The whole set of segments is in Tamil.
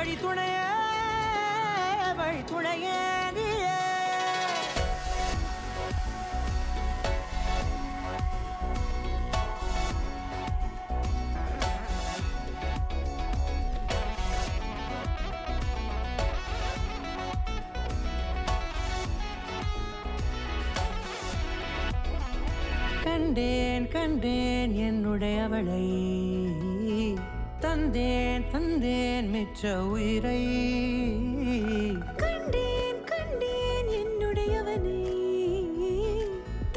வழி துணையே வழி துணையே நீயே. கண்டேன் கண்டேன் என்னுடையவளை, தந்தேன் தந்தேன் மிச்ச உயிரை. கண்டேன் கண்டேன் என்னுடையவனை,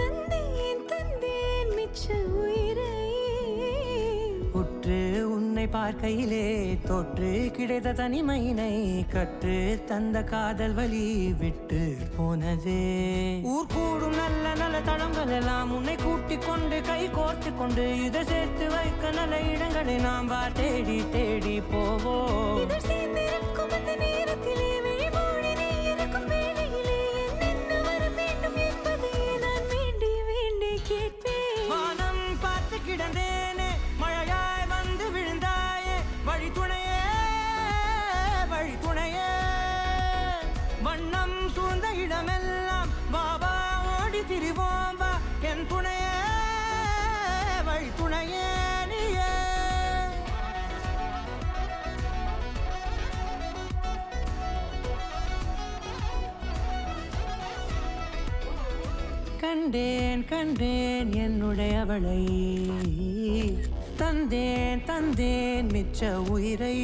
தந்தேன் தந்தேன் மிச்ச உயிரை. உற்று உன்னை பார்க்கையிலே தொற்று கிடைத்த தனிமையினை கற்று தந்த காதல் வழி விட்டு போனதே. ஊர் கூடும் நல்ல நல்ல தளங்கள் எல்லாம் உன்னை கூட்டிக் கொண்டு கை கோர்த்து கொண்டு இதை சேர்த்து வைக்க நல்ல இடங்களை நாம் வா தேடி தேடி போவோம். இதழ் சேர்ந்திருக்கும் அந்த நேரத்திலே விழிமூடி நீ இருக்கும் வேளையிலே என்னென்ன வர வேண்டும் என்பதை நான் வேண்டி வேண்டி கேட்பேன். வானம் பார்த்து கிடந்தேனே மழையாய் வந்து விழுந்தாயே வழி துணையே வழி துணையே. வண்ணம் சூழ்ந்த இடமெல்லாம் பாபா ஓடி திரிவோம் வா என் துணையே வழி துணையே நீயே. கண்டேன் கண்டேன் என்னுடையவளை, தந்தேன் தந்தேன் மிச்ச உயிரை.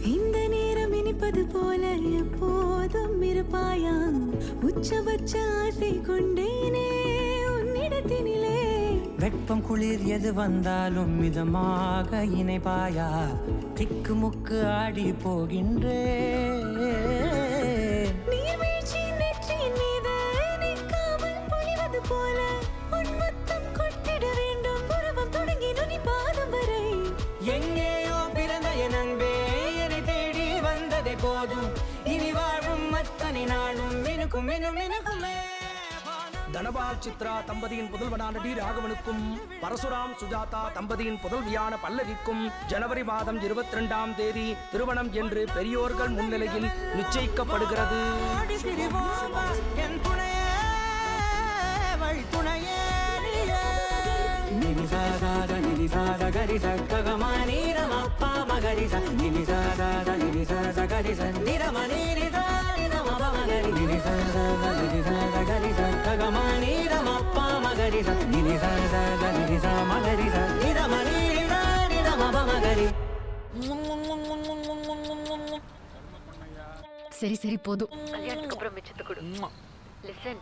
இந்த நேரம் இனிப்பது போல எப்போதும் இருப்பாயா, உச்சபட்ச ஆசை கொண்டேனே உன்னிடத்தினிலே. வெப்பம் குளிர் எது வந்தாலும் மிதமாக இணைப்பாயா, திக்கு முக்கு ஆடி போகின்றே. நீர்வீழ்ச்சி நெற்றியின் மீது நிற்காமல் பொழிவது போல உன் முத்தம் கொட்டிட வேண்டும், புருவம் தொடங்கி நுனி பாதம் வரை. எங்கேயோ பிறந்த என் அன்பே என்னை தேடி வந்ததே போதும், இனி வாழும் அத்தனை நாளும் மினுக்கும் மினும் மினுக்குமே. தனபால் சித்ரா தம்பதியின் புதல்வனான டி ராகவனுக்கும் பரசுராம் சுஜாதா தம்பதியின் புதல்வியான பல்லவிக்கும் ஜனவரி மாதம் 22ஆம் தேதி திருமணம் என்று பெரியோர்கள் முன்னிலையில் நிச்சயிக்கப்படுகிறது. சரி சரி போதும். கல்யாணத்துக்கு அப்புறம் மிச்சத்தை கொடு. லிசன்.